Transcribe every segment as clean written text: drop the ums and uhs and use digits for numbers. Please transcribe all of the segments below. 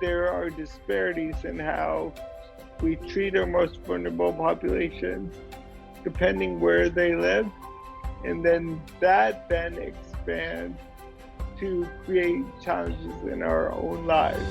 there are disparities in how we treat our most vulnerable populations, depending where they live. And then that then expands to create challenges in our own lives.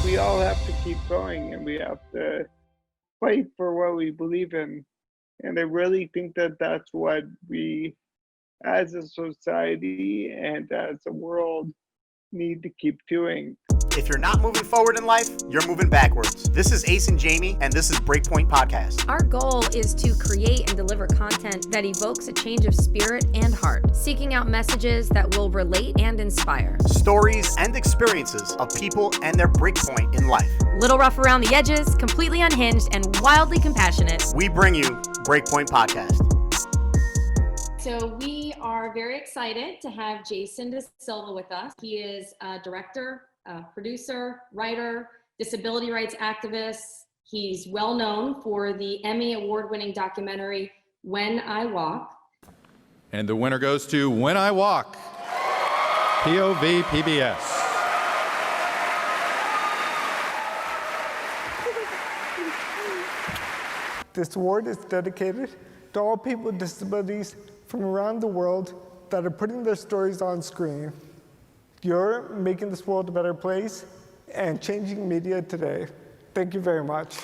We all have to keep going, and we have to fight for what we believe in. And I really think that that's what we, as a society and as a world, need to keep doing. If you're not moving forward in life, you're moving backwards. This is Ace and Jamie, and this is Breakpoint Podcast. Our goal is to create and deliver content that evokes a change of spirit and heart, seeking out messages that will relate and inspire. Stories and experiences of people and their breakpoint in life. Little rough around the edges, completely unhinged, and wildly compassionate. We bring you Breakpoint Podcast. So we are very excited to have Jason DaSilva with us. He is a director, producer, writer, disability rights activist. He's well known for the Emmy Award-winning documentary, When I Walk. And the winner goes to When I Walk, POV PBS. This award is dedicated to all people with disabilities from around the world that are putting their stories on screen. You're making this world a better place and changing media today. Thank you very much.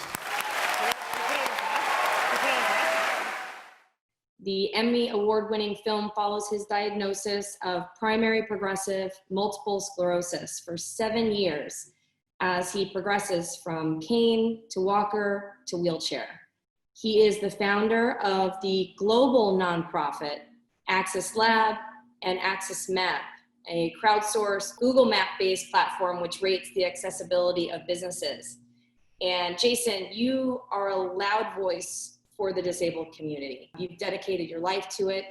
The Emmy Award-winning film follows his diagnosis of primary progressive multiple sclerosis for 7 years as he progresses from cane to walker to wheelchair. He is the founder of the global nonprofit AXS Lab and AXS Map, a crowdsourced Google Map-based platform which rates the accessibility of businesses. And Jason, you are a loud voice for the disabled community. You've dedicated your life to it,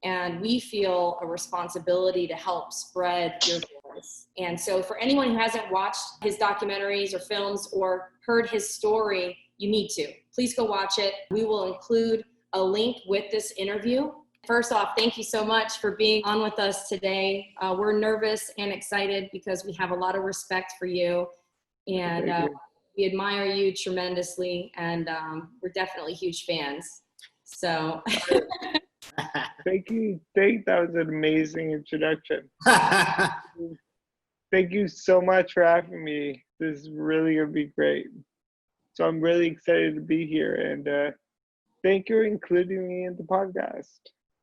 and we feel a responsibility to help spread your voice. And so for anyone who hasn't watched his documentaries or films or heard his story, you need to. Please go watch it. We will include a link with this interview. First off, thank you so much for being on with us today. We're nervous and excited because we have a lot of respect for you, and we admire you tremendously, and we're definitely huge fans. So Thank you. That was an amazing introduction. Thank you so much for having me. This is really going to be great. So I'm really excited to be here, and thank you for including me in the podcast.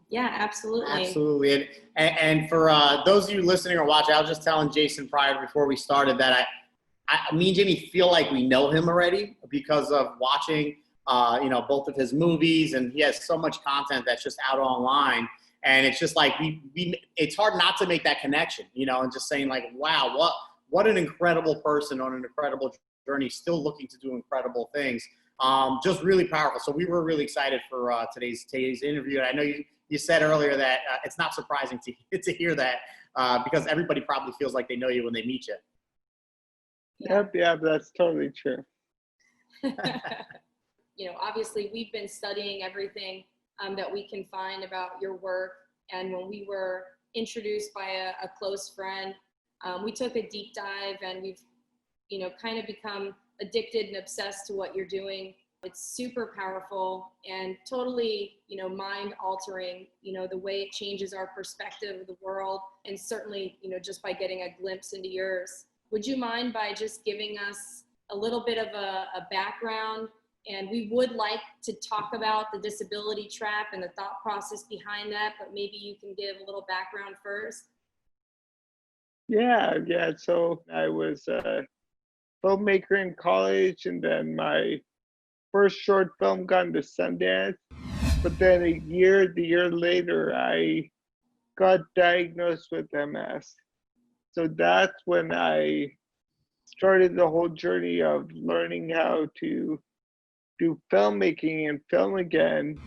yeah, absolutely. Absolutely. And for those of you listening or watching, I was just telling Jason before we started that me and Jimmy feel like we know him already because of watching, both of his movies, and he has so much content that's just out online. And it's just like, it's hard not to make that connection, and just saying like, wow, what an incredible person on an incredible journey, still looking to do incredible things. Just really powerful. So we were really excited for today's interview. And I know you said earlier that it's not surprising to hear that because everybody probably feels like they know you when they meet you. Yeah, that's totally true. Obviously we've been studying everything that we can find about your work. And when we were introduced by a close friend, we took a deep dive, and we've, kind of become addicted and obsessed to what you're doing. It's super powerful and totally, mind altering, the way it changes our perspective of the world. And certainly, just by getting a glimpse into yours. Would you mind by just giving us a little bit of a background? And we would like to talk about the disability trap and the thought process behind that, but maybe you can give a little background first. Yeah. So I was a filmmaker in college, and then my first short film got into Sundance. But then the year later, I got diagnosed with MS. So that's when I started the whole journey of learning how to do filmmaking and film again,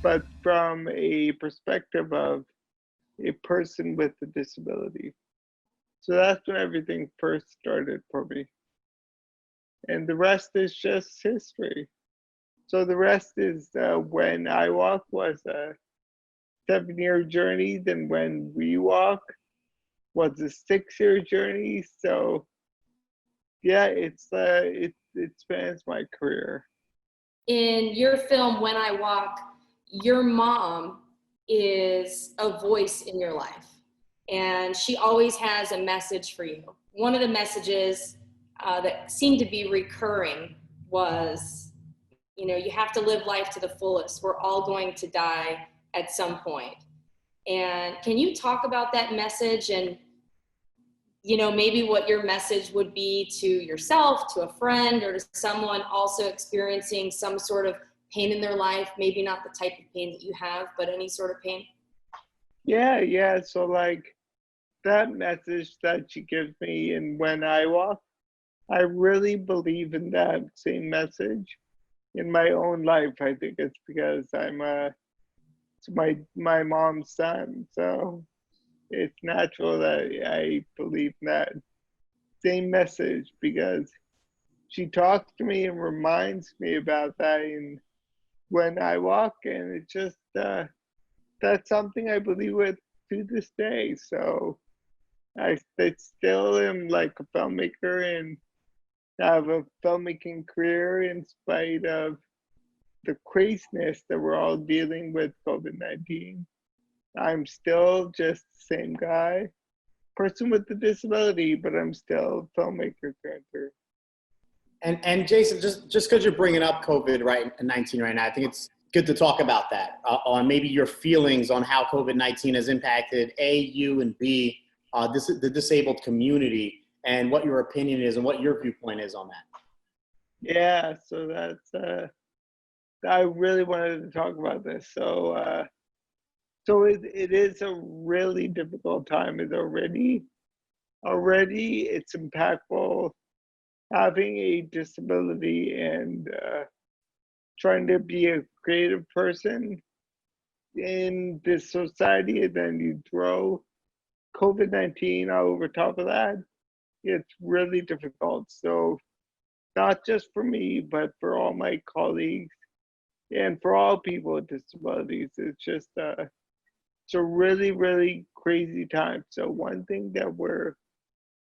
but from a perspective of a person with a disability. So that's when everything first started for me. And the rest is just history. So the rest is when I Walk was a 7-year journey, then when We Walk was a 6-year journey. So yeah, it spans my career. In your film, When I Walk, your mom is a voice in your life, and she always has a message for you. One of the messages that seemed to be recurring was, you have to live life to the fullest. We're all going to die at some point. And can you talk about that message and, maybe what your message would be to yourself, to a friend, or to someone also experiencing some sort of pain in their life, maybe not the type of pain that you have, but any sort of pain? Yeah. So like that message that she gives me in When I Walk, I really believe in that same message in my own life. I think it's because I'm my mom's son, so it's natural that I believe in that same message because she talks to me and reminds me about that in When I Walk, and it's just that's something I believe with to this day. So I still am like a filmmaker and have a filmmaking career in spite of the craziness that we're all dealing with COVID-19. I'm still just the same guy, person with a disability, but I'm still a filmmaker through and through. And Jason, just because you're bringing up COVID-19 right now, I think it's good to talk about that, on maybe your feelings on how COVID-19 has impacted A, you, and B, the disabled community, and what your opinion is and what your viewpoint is on that. Yeah, so that's I really wanted to talk about this. So it is a really difficult time. It's already it's impactful having a disability and trying to be a creative person in this society, and then you throw COVID-19 over top of that. It's really difficult. So not just for me, but for all my colleagues and for all people with disabilities. It's just it's a really, really crazy time. So one thing that we're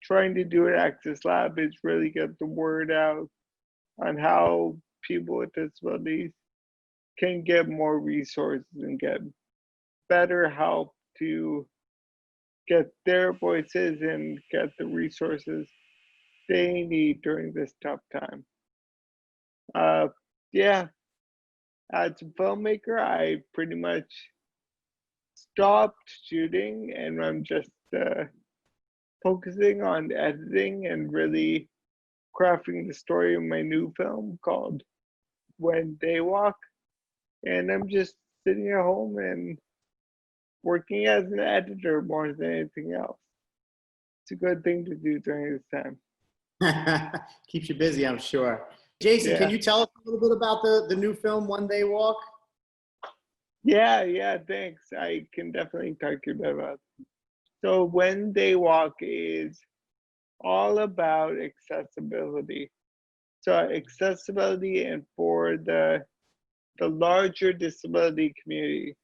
trying to do at AXS Lab is really get the word out on how people with disabilities can get more resources and get better help to get their voices and get the resources they need during this tough time. Yeah, as a filmmaker, I pretty much stopped shooting and I'm just focusing on editing and really crafting the story of my new film called When They Walk. And I'm just sitting at home and working as an editor more than anything else. It's a good thing to do during this time. Keeps you busy, I'm sure. Jason, can you tell us a little bit about the new film, When They Walk? Yeah, thanks. I can definitely talk to you about it. So When They Walk is all about accessibility. So accessibility and for the larger disability community.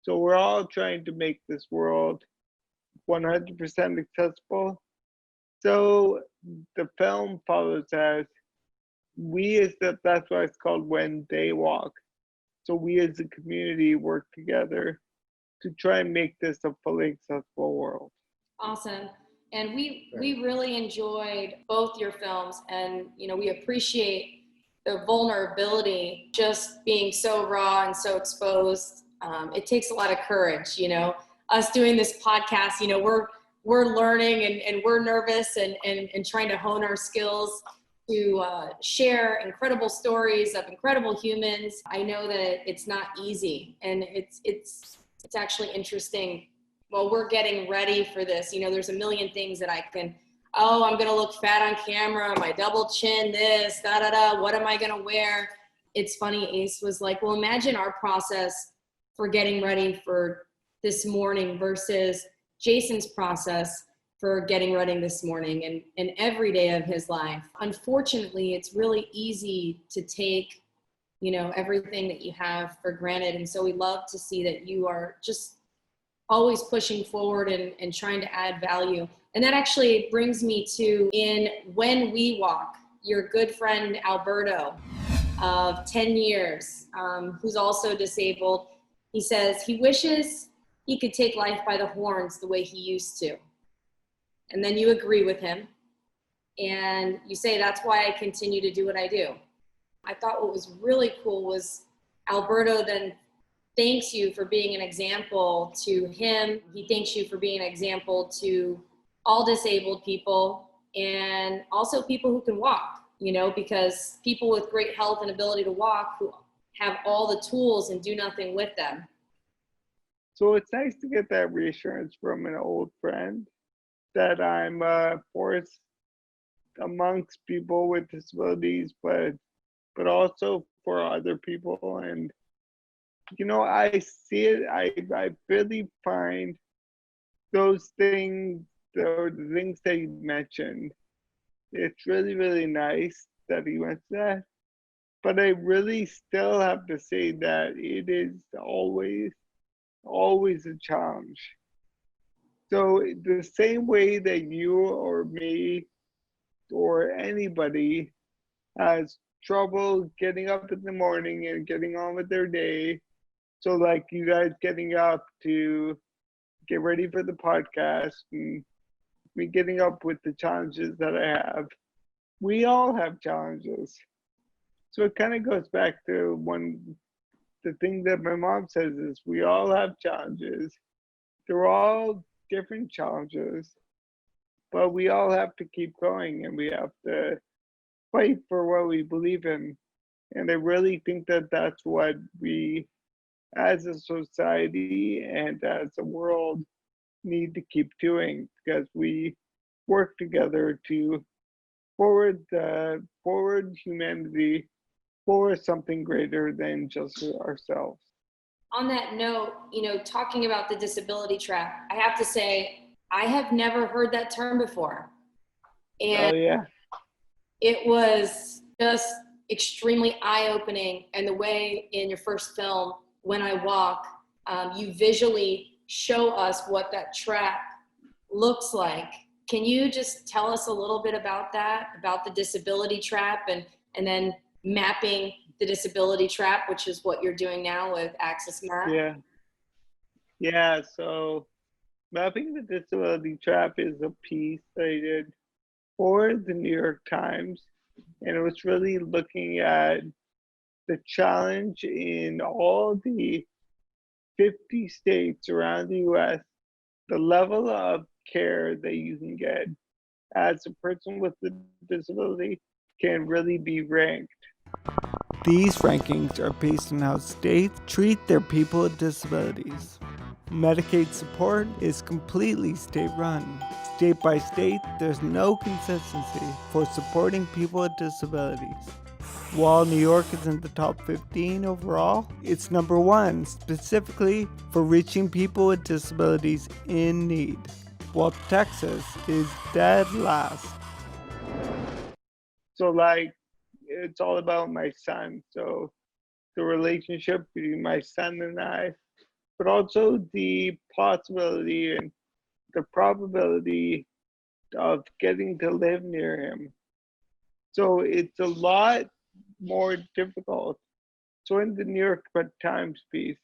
So we're all trying to make this world 100% accessible. So the film follows as that's why it's called When They Walk. So we as a community work together to try and make this a fully accessible world. Awesome. And we really enjoyed both your films, and we appreciate the vulnerability, just being so raw and so exposed. It takes a lot of courage, us doing this podcast, we're learning and we're nervous and trying to hone our skills to share incredible stories of incredible humans. I know that it's not easy, and it's actually interesting well, we're getting ready for this. You know, there's a million things that I can, oh, I'm going to look fat on camera, my double chin, this, da, da, da, what am I going to wear? It's funny, Ace was like, well, imagine our process for getting ready for this morning versus Jason's process for getting ready this morning and every day of his life. Unfortunately, it's really easy to take, you know, everything that you have for granted. And so we love to see that you are just always pushing forward and trying to add value. And that actually brings me to in When We Walk, your good friend Alberto of 10 years, who's also disabled. He says he wishes he could take life by the horns the way he used to. And then you agree with him. And you say, that's why I continue to do what I do. I thought what was really cool was Alberto then thanks you for being an example to him. He thanks you for being an example to all disabled people and also people who can walk, you know, because people with great health and ability to walk who have all the tools and do nothing with them. So it's nice to get that reassurance from an old friend that I'm a force amongst people with disabilities, but also for other people. And, you know, I see it, I really find those things, the things that you mentioned, it's really, really nice that he went to that. But I really still have to say that it is always a challenge. So the same way that you or me or anybody has trouble getting up in the morning and getting on with their day, so like you guys getting up to get ready for the podcast and me getting up with the challenges that I have, we all have challenges. So it kind of goes back to the thing that my mom says is we all have challenges. They're all different challenges, but we all have to keep going and we have to fight for what we believe in. And I really think that that's what we as a society and as a world need to keep doing, because we work together to forward humanity for something greater than just ourselves. On that note, you know, talking about the disability trap, I have to say, I have never heard that term before. And Oh yeah. it was just extremely eye-opening. And the way in your first film, When I Walk, you visually show us what that trap looks like. Can you just tell us a little bit about that, about the disability trap and then mapping the disability trap, which is what you're doing now with AXS Map? Yeah, so mapping the disability trap is a piece that I did for the New York Times, and it was really looking at the challenge in all the 50 states around the US, the level of care that you can get as a person with a disability can really be ranked. These rankings are based on how states treat their people with disabilities. Medicaid support is completely state-run. State by state, there's no consistency for supporting people with disabilities. While New York is in the top 15 overall, it's number 1 specifically for reaching people with disabilities in need, while Texas is dead last. So like, it's all about my son. So the relationship between my son and I, but also the possibility and the probability of getting to live near him. So it's a lot more difficult. So in the New York Times piece,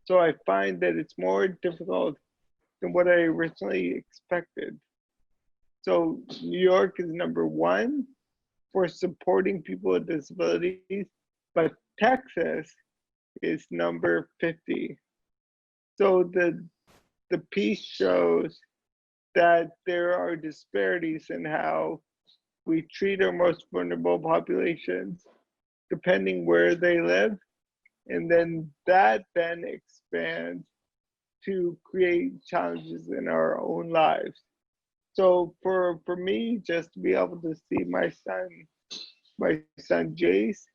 so I find that it's more difficult than what I originally expected. So New York is number 1 for supporting people with disabilities, but Texas is number 50. So the piece shows that there are disparities in how we treat our most vulnerable populations depending where they live, and then that then expands to create challenges in our own lives. So for me, just to be able to see my son Jace,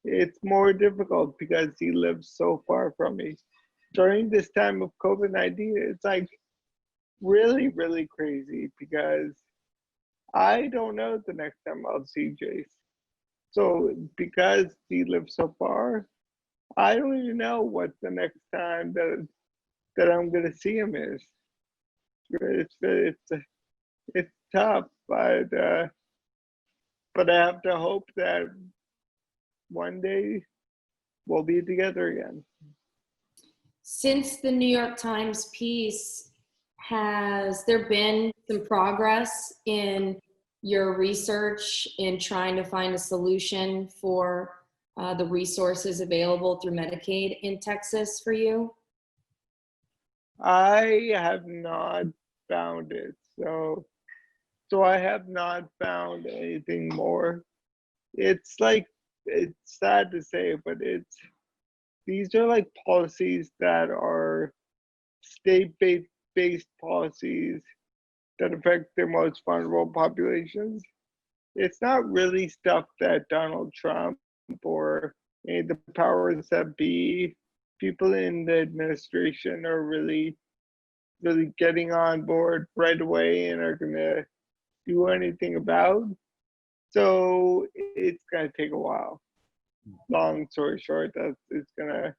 it's more difficult because he lives so far from me. During this time of COVID-19, it's like really, really crazy because I don't know the next time I'll see Jace. So because he lives so far, I don't even know what the next time that I'm gonna see him is. It's tough, but I have to hope that one day we'll be together again. Since the New York Times piece, has there been some progress in your research in trying to find a solution for the resources available through Medicaid in Texas for you? I have not found it, so I have not found anything more. It's like, it's sad to say, but these are like policies that are state-based policies that affect their most vulnerable populations. It's not really stuff that Donald Trump or any of the powers that be, people in the administration are really getting on board right away and are gonna do anything about. So it's gonna take a while. Long story short, it's gonna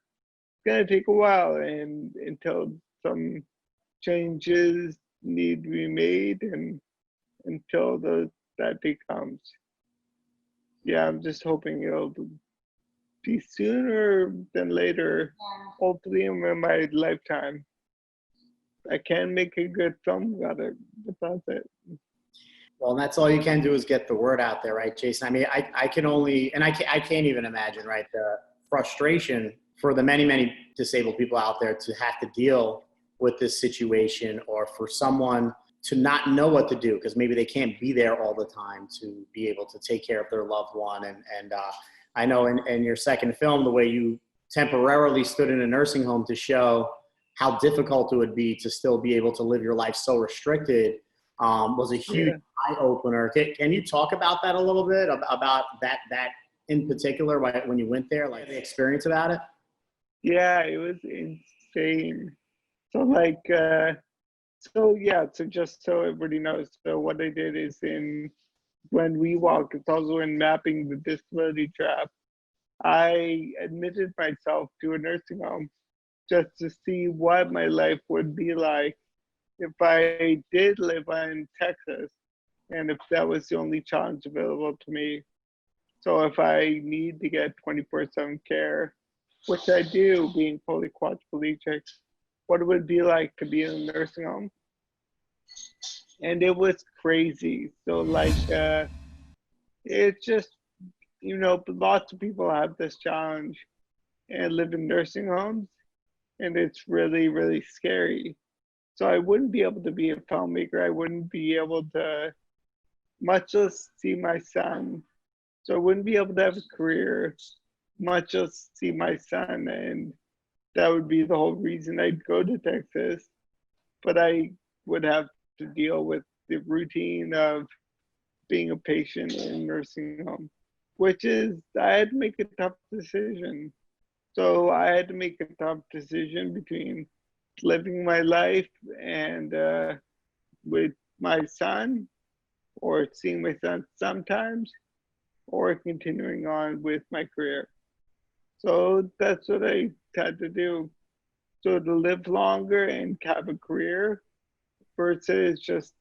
take a while, and until some changes need to be made, and until that day comes. Yeah, I'm just hoping it'll be sooner than later. Hopefully in my lifetime. I can make a good film about it, but that's it. Well, and that's all you can do is get the word out there, right, Jason? I mean, I can only, and I can't even imagine, right, the frustration for the many, many disabled people out there to have to deal with this situation, or for someone to not know what to do because maybe they can't be there all the time to be able to take care of their loved one. And I know in your second film, the way you temporarily stood in a nursing home to show how difficult it would be to still be able to live your life so restricted was a huge eye opener. Can you talk about that a little bit, about that in particular when you went there, like the experience about it? Yeah, it was insane. So so just so everybody knows, so what I did is when we walk, it's also in mapping the disability trap. I admitted myself to a nursing home just to see what my life would be like if I did live in Texas, and if that was the only challenge available to me. So if I need to get 24/7 care, which I do, being fully quadriplegic, what it would be like to be in a nursing home. And it was crazy. So it's just, lots of people have this challenge and live in nursing homes, and it's really, really scary. So I wouldn't be able to be a filmmaker. I wouldn't be able to much less see my son. So I wouldn't be able to have a career, much less see my son. And that would be the whole reason I'd go to Texas. But I would have to deal with the routine of being a patient in a nursing home, which is, I had to make a tough decision. So I had to make a tough decision between living my life and with my son, or seeing my son sometimes, or continuing on with my career. So that's what I had to do. So to live longer and have a career versus just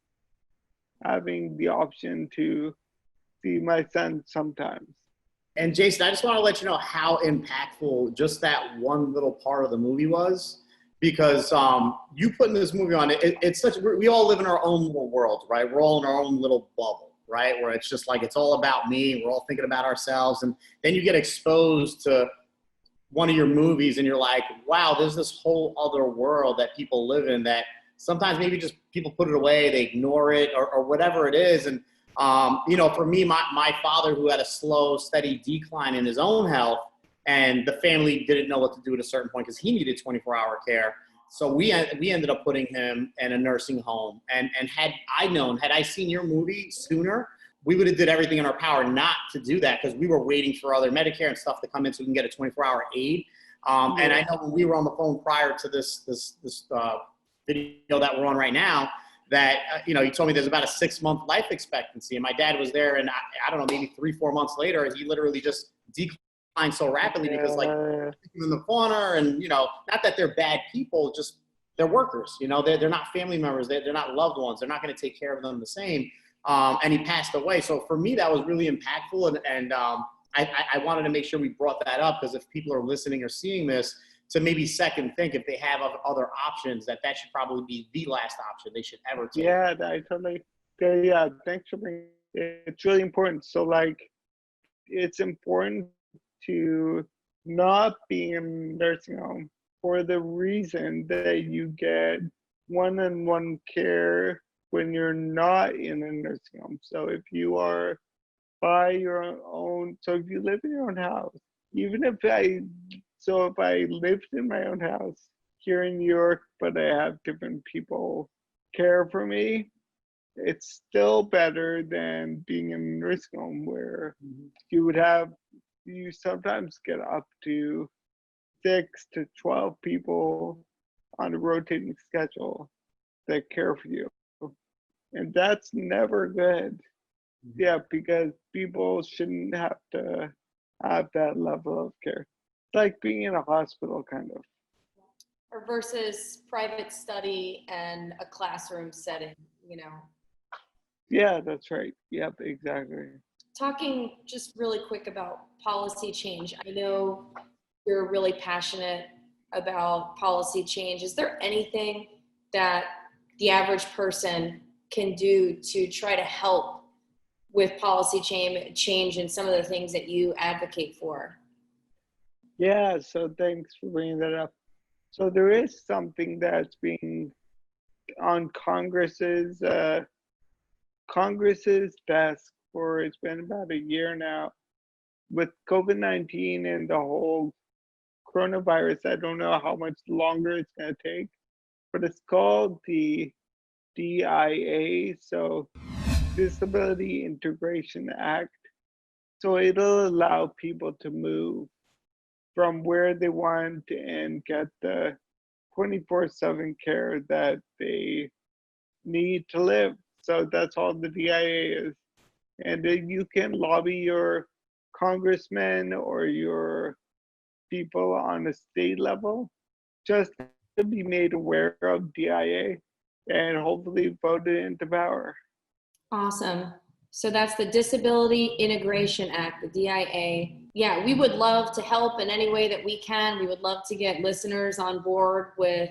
having the option to see my son sometimes. And Jason, I just want to let you know how impactful just that one little part of the movie was, because you putting this movie on, it's such, we all live in our own little world, right? We're all in our own little bubble, right? Where it's just like, it's all about me. We're all thinking about ourselves. And then you get exposed to one of your movies and you're like, wow, there's this whole other world that people live in that sometimes maybe just people put it away, they ignore it, or whatever it is. And, for me, my father, who had a slow, steady decline in his own health, and the family didn't know what to do at a certain point because he needed 24-hour care. So we ended up putting him in a nursing home. And had I seen your movie sooner, we would have did everything in our power not to do that, because we were waiting for other Medicare and stuff to come in so we can get a 24-hour aid. And I know when we were on the phone prior to this video that we're on right now, that, you told me there's about a 6-month life expectancy. And my dad was there, and I don't know, maybe 3-4 months later, he literally just declined so rapidly because, like, in the corner, and, not that they're bad people, just they're workers, they're not family members. They're not loved ones. They're not going to take care of them the same. And he passed away. So for me, that was really impactful. And I wanted to make sure we brought that up, because if people are listening or seeing this, to maybe second think if they have other options, that should probably be the last option they should ever take. Yeah, I totally. Yeah, thanks for bringing it. It's really important. So, like, it's important to not be in a nursing home for the reason that you get one-on-one care when you're not in a nursing home. So if you are by your own, so if you live in your own house, if I lived in my own house here in New York, but I have different people care for me, it's still better than being in a nursing home where you sometimes get up to 6 to 12 people on a rotating schedule that care for you. And that's never good. Yeah, because people shouldn't have to have that level of care. It's like being in a hospital, kind of. Or versus private study and a classroom setting, Yeah, that's right. Yep, exactly. Talking just really quick about policy change. I know you're really passionate about policy change. Is there anything that the average person can do to try to help with policy change and some of the things that you advocate for? Yeah, so thanks for bringing that up. So there is something that's being on Congress's desk for, it's been about a year now, with COVID-19 and the whole coronavirus. I don't know how much longer it's going to take, but it's called the DIA, so Disability Integration Act. So it'll allow people to move from where they want and get the 24/7 care that they need to live. So that's all the DIA is. And then you can lobby your congressmen or your people on a state level just to be made aware of DIA and hopefully vote it into power. Awesome. So that's the Disability Integration Act, the DIA. Yeah, we would love to help in any way that we can. We would love to get listeners on board with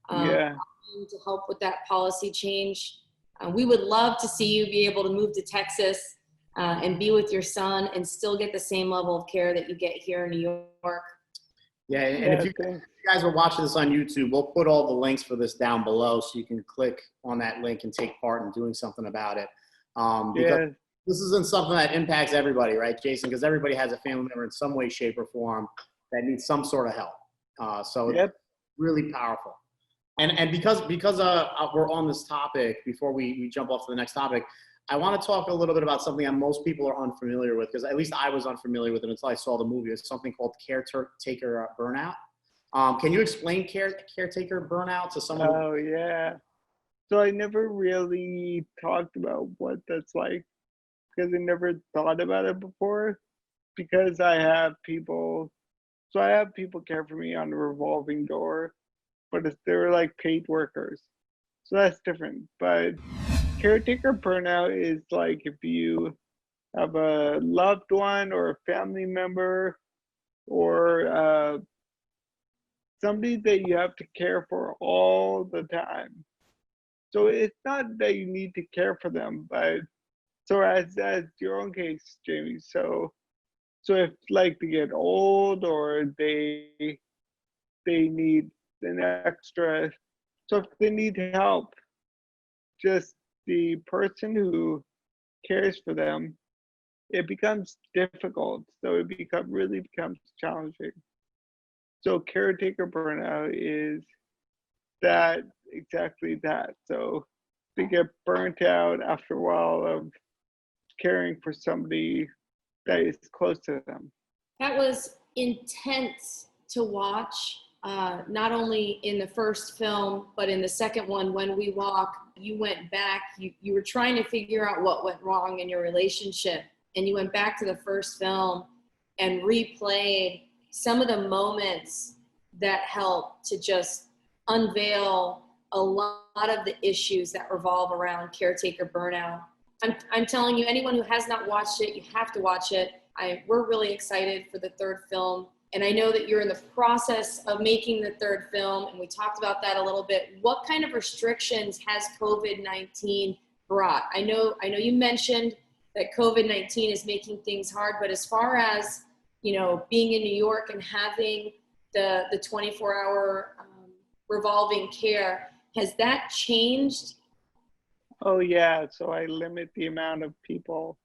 to help with that policy change. We would love to see you be able to move to Texas and be with your son and still get the same level of care that you get here in New York. Yeah, and if you guys are watching this on YouTube, we'll put all the links for this down below so you can click on that link and take part in doing something about it. Because this isn't something that impacts everybody, right, Jason? Because everybody has a family member in some way, shape, or form that needs some sort of help. So it's really powerful. And because we're on this topic, before we jump off to the next topic, I want to talk a little bit about something that most people are unfamiliar with, because at least I was unfamiliar with it until I saw the movie. It's something called caretaker burnout. Can you explain caretaker burnout to someone? Oh, yeah. So I never really talked about what that's like, because I never thought about it before, because I have people care for me on a revolving door, but they're like paid workers. So that's different. But caretaker burnout is like if you have a loved one or a family member or somebody that you have to care for all the time. So it's not that you need to care for them, but so as your own case, Jamie. So if like they get old or they need an extra, so if they need help, just the person who cares for them, it becomes difficult. So it really becomes challenging. So caretaker burnout is that, exactly that. So they get burnt out after a while of caring for somebody that is close to them. That was intense to watch, not only in the first film, but in the second one, When We Walk. You went back, you were trying to figure out what went wrong in your relationship, and you went back to the first film and replayed some of the moments that helped to just unveil a lot of the issues that revolve around caretaker burnout. I'm telling you, anyone who has not watched it, you have to watch it. We're really excited for the third film. And I know that you're in the process of making the third film, and we talked about that a little bit. What kind of restrictions has COVID-19 brought? I know you mentioned that COVID-19 is making things hard, but as far as, being in New York and having the 24-hour revolving care, has that changed? Oh yeah, so I limit the amount of people.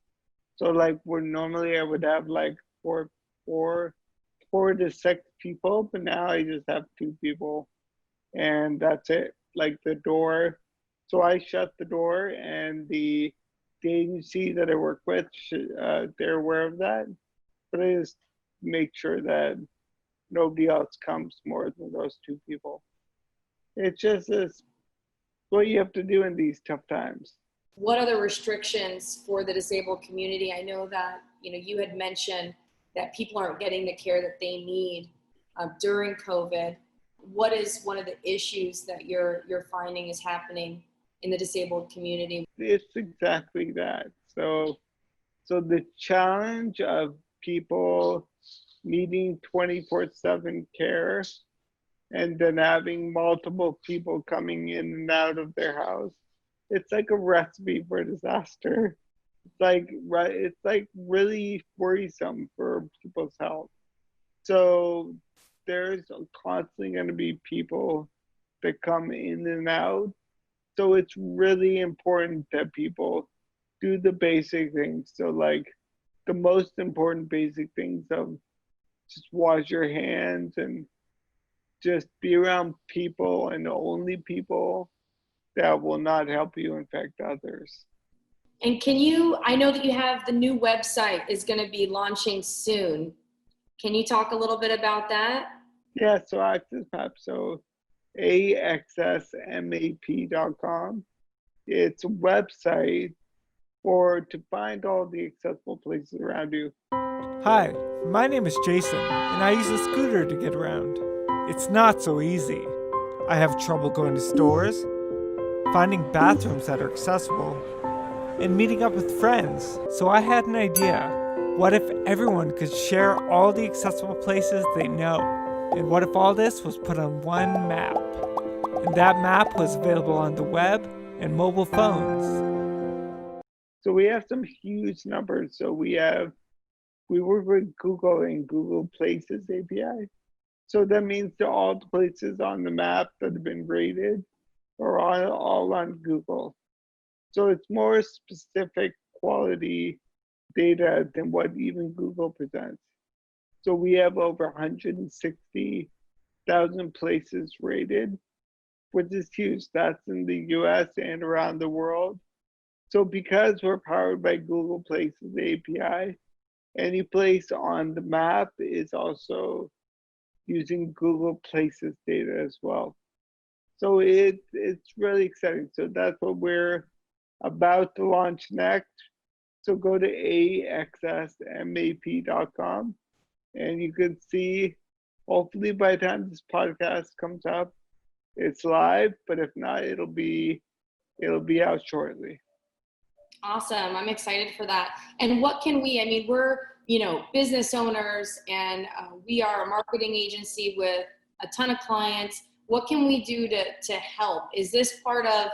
So like where normally I would have like four to six people, but now I just have 2 people, and that's it. Like the door. So I shut the door, and the agency that I work with, they're aware of that. But I just make sure that nobody else comes more than those 2 people. It's just what you have to do in these tough times. What are the restrictions for the disabled community? I know that, you had mentioned that people aren't getting the care that they need during COVID. What is one of the issues that you're finding is happening in the disabled community? It's exactly that. So the challenge of people needing 24/7 care and then having multiple people coming in and out of their house, it's like a recipe for disaster. It's like really worrisome for people's health. So there's constantly going to be people that come in and out. So it's really important that people do the basic things. So like the most important basic things of just wash your hands and just be around people, and only people that will not help you infect others. And I know that you have the new website is going to be launching soon. Can you talk a little bit about that? Yeah, so AXS Map, so AXSMAP.com. It's a website to find all the accessible places around you. Hi, my name is Jason, and I use a scooter to get around. It's not so easy. I have trouble going to stores, finding bathrooms that are accessible, and meeting up with friends. So I had an idea. What if everyone could share all the accessible places they know? And what if all this was put on one map? And that map was available on the web and mobile phones. So we have some huge numbers. So we work with Google and Google Places API. So that means that all the places on the map that have been rated are all on Google. So it's more specific quality data than what even Google presents. So we have over 160,000 places rated, which is huge. That's in the US and around the world. So because we're powered by Google Places API, any place on the map is also using Google Places data as well. So it's really exciting. So that's what we're about to launch next. So go to AXSMAP.com, and you can see, hopefully by the time this podcast comes up, it's live, but if not, it'll be out shortly. Awesome. I'm excited for that. And what can we're, business owners, and we are a marketing agency with a ton of clients. What can we do to help? Is this part of,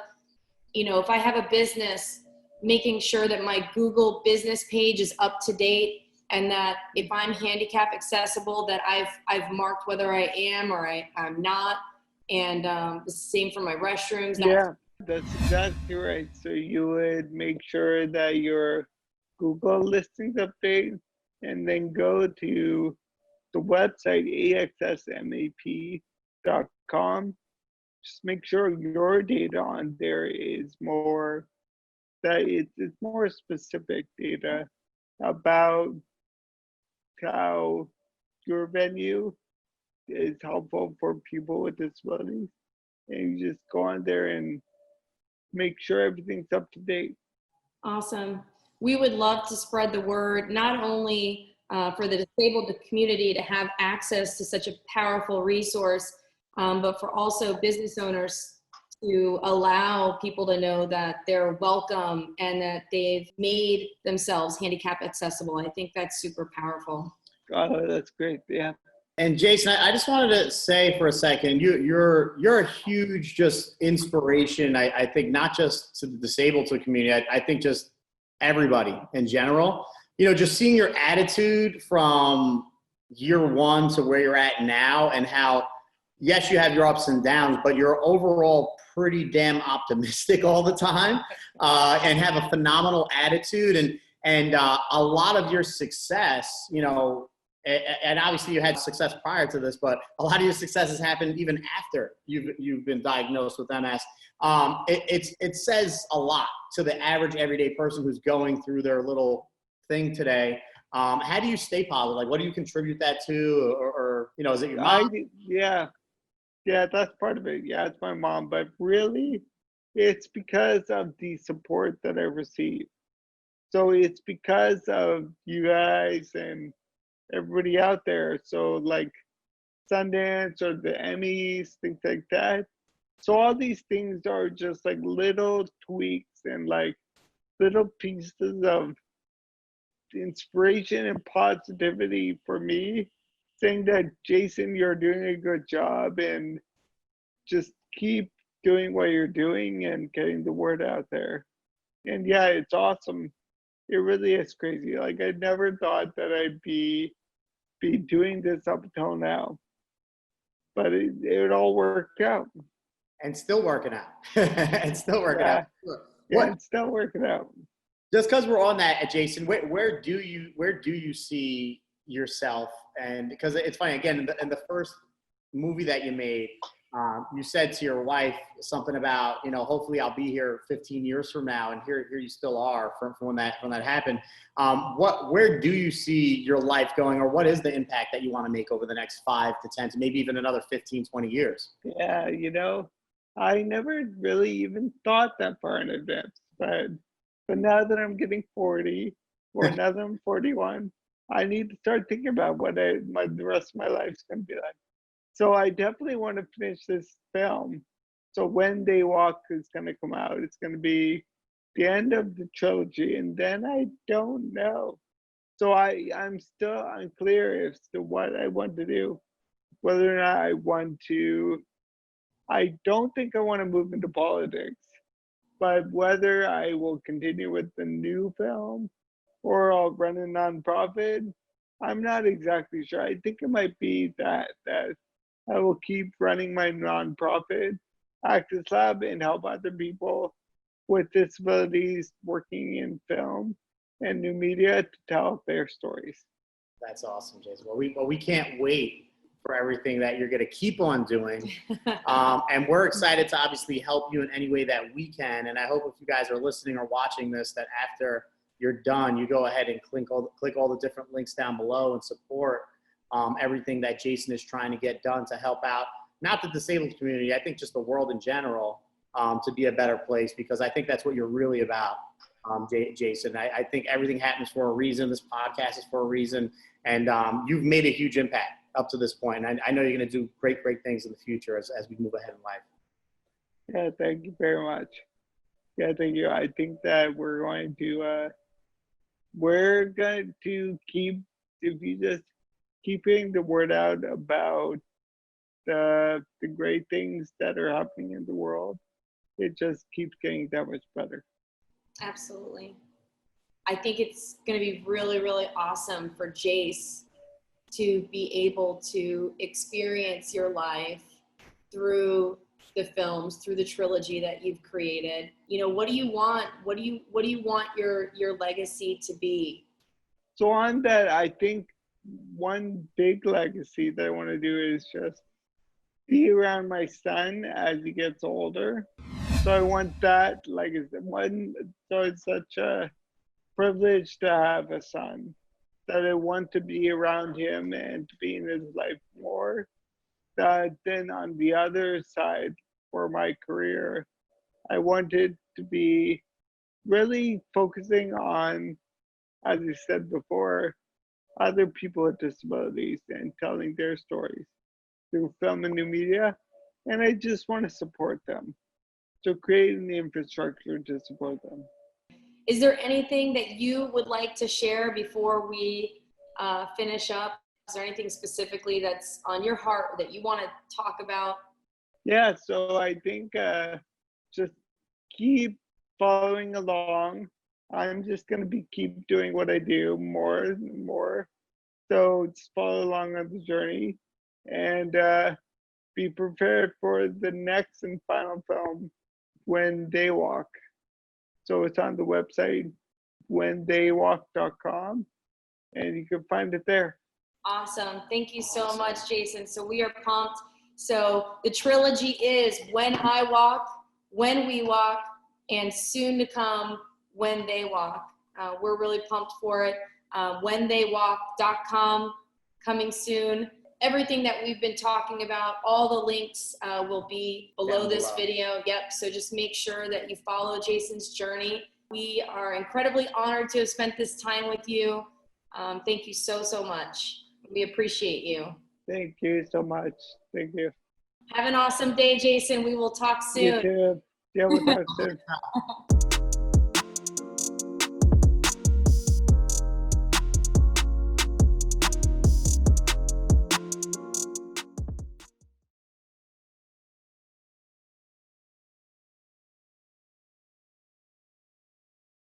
if I have a business, making sure that my Google business page is up to date, and that if I'm handicap accessible, that I've marked whether I am or I'm not, and the same for my restrooms. Yeah, that's exactly right. So you would make sure that your Google listings update, and then go to the website AXSMAP.com, just make sure your data on there is more, that it's more specific data about how your venue is helpful for people with disabilities. And you just go on there and make sure everything's up to date. Awesome. We would love to spread the word, not only for the disabled community to have access to such a powerful resource, but for also business owners to allow people to know that they're welcome and that they've made themselves handicap accessible. I think that's super powerful. Oh, that's great. Yeah. And Jason, I just wanted to say for a second, you're a huge just inspiration. I think not just to the disabled community. I think just everybody in general. You know, just seeing your attitude from year one to where you're at now, and how, yes, you have your ups and downs, but you're overall pretty damn optimistic all the time, and have a phenomenal attitude, and a lot of your success, you know. And obviously you had success prior to this, but a lot of your success has happened even after you've been diagnosed with MS. It says a lot to the average everyday person who's going through their little thing today. How do you stay positive? Like, what do you contribute that to? Or you know, is it your mom? Yeah, that's part of it. Yeah, it's my mom, but really it's because of the support that I receive. So it's because of you guys and everybody out there. So like Sundance or the Emmys, things like that. So all these things are just like little tweaks and like little pieces of inspiration and positivity for me, saying that, Jason, you're doing a good job, and just keep doing what you're doing and getting the word out there. And yeah, it's awesome. It really is crazy. Like, I never thought that I'd be doing this up until now, but it all worked out. And still working out. And still working Yeah. out. Yeah, it's still working out. Just because we're on that, Jason, where do you see yourself? And because it's funny, again, in the first movie that you made, you said to your wife something about, you know, hopefully I'll be here 15 years from now, and here you still are from when that happened. Where do you see your life going, or what is the impact that you want to make over the next 5 to 10 to maybe even another 15, 20 years? Yeah, you know, I never really even thought that far in advance, but now that I'm getting 40, or now that I'm 41, I need to start thinking about what the rest of my life's going to be like. So I definitely want to finish this film. So when They Walk is going to come out, it's going to be the end of the trilogy, and then I don't know. So I'm still unclear as to what I want to do, whether or not I want to. I don't think I want to move into politics, but whether I will continue with the new film or I'll run a nonprofit, I'm not exactly sure. I think it might be that I will keep running my nonprofit, AXS Lab, and help other people with disabilities working in film and new media to tell their stories. That's awesome, Jason. Well, we can't wait for everything that you're going to keep on doing. And we're excited to obviously help you in any way that we can. And I hope if you guys are listening or watching this, that after you're done, you go ahead and click all the different links down below and support everything that Jason is trying to get done to help out, not the disabled community, I think just the world in general, to be a better place, because I think that's what you're really about, Jason. I think everything happens for a reason. This podcast is for a reason. And you've made a huge impact up to this point. And I know you're going to do great things in the future as we move ahead in life. Yeah, thank you very much. Yeah, thank you. I think that we're going to keep, if you just keeping the word out about the great things that are happening in the world, it just keeps getting that much better. Absolutely. I think it's going to be really, really awesome for Jace to be able to experience your life through the films, through the trilogy that you've created. You know, what do you want? What do you want your legacy to be? So on that, I think one big legacy that I want to do be around my son as he gets older. So I want that, like, so it's such a privilege to have a son that I want to be around him and to be in his life more. That then on the other side for my career, I wanted to be really focusing on, as I said before, other people with disabilities and telling their stories through film and new media. And I just want to support them. So creating the infrastructure to support them. Is there anything that you would like to share before we finish up? Is there anything specifically that's on your heart that you want to talk about? Yeah, so I think just keep following along. I'm just going to keep doing what I do more and more. So just follow along on the journey and be prepared for the next and final film, When They Walk. So it's on the website, whentheywalk.com, and you can find it there. Awesome. Thank you so much, Jason. So we are pumped. So the trilogy is When I Walk, When We Walk, and soon to come, When They Walk. We're really pumped for it. Whentheywalk.com, coming soon. Everything that we've been talking about, all the links will be below this video. Yep, so just make sure that you follow Jason's journey. We are incredibly honored to have spent this time with you. Thank you so, so much. We appreciate you. Thank you so much. Thank you. Have an awesome day, Jason. We will talk soon. You too. Yeah, we'll talk soon.